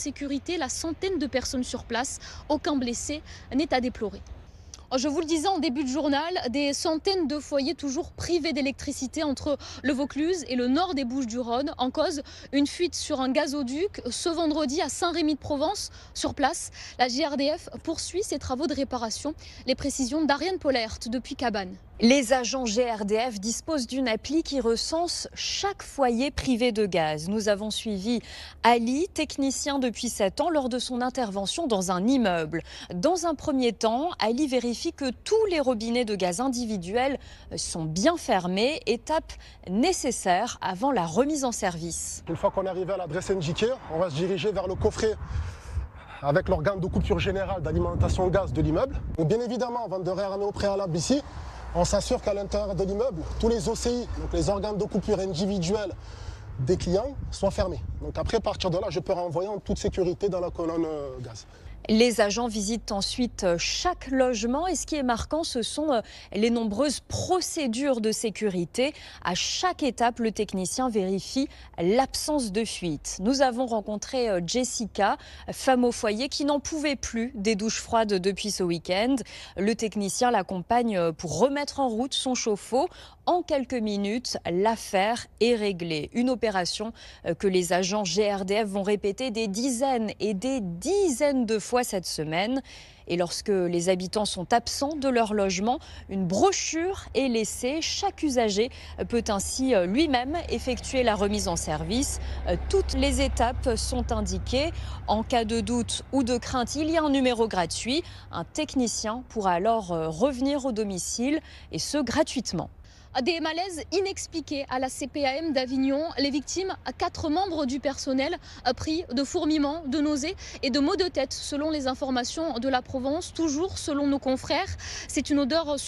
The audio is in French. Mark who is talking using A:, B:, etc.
A: Sécurité, la centaine de personnes sur place, aucun blessé n'est à déplorer. Je vous le disais en début de journal, des centaines de foyers toujours privés d'électricité entre le Vaucluse et le nord des Bouches-du-Rhône. En cause, une fuite sur un gazoduc ce vendredi à Saint-Rémy-de-Provence. Sur place, la JRDF poursuit ses travaux de réparation. Les précisions d'Ariane Pollert depuis Cabannes.
B: Les agents GRDF disposent d'une appli qui recense chaque foyer privé de gaz. Nous avons suivi Ali, technicien depuis 7 ans, lors de son intervention dans un immeuble. Dans un premier temps, Ali vérifie que tous les robinets de gaz individuels sont bien fermés, étape nécessaire avant la remise en service.
C: Une fois qu'on est arrivé à l'adresse indiquée, on va se diriger vers le coffret avec l'organe de coupure générale d'alimentation gaz de l'immeuble. Donc bien évidemment, avant de réarmer au préalable ici, on s'assure qu'à l'intérieur de l'immeuble, tous les OCI, donc les organes de coupure individuels des clients, soient fermés. Donc après, à partir de là, je peux renvoyer en toute sécurité dans la colonne gaz.
B: Les agents visitent ensuite chaque logement et ce qui est marquant, ce sont les nombreuses procédures de sécurité. À chaque étape, le technicien vérifie l'absence de fuite. Nous avons rencontré Jessica, femme au foyer qui n'en pouvait plus des douches froides depuis ce week-end. Le technicien l'accompagne pour remettre en route son chauffe-eau. En quelques minutes, l'affaire est réglée. Une opération que les agents GRDF vont répéter des dizaines et des dizaines de fois cette semaine. Et lorsque les habitants sont absents de leur logement, une brochure est laissée. Chaque usager peut ainsi lui-même effectuer la remise en service. Toutes les étapes sont indiquées. En cas de doute ou de crainte, il y a un numéro gratuit. Un technicien pourra alors revenir au domicile et ce gratuitement.
A: Des malaises inexpliqués à la CPAM d'Avignon. Les victimes, 4 membres du personnel pris de fourmillements, de nausées et de maux de tête selon les informations de la Provence. Toujours selon nos confrères, c'est une odeur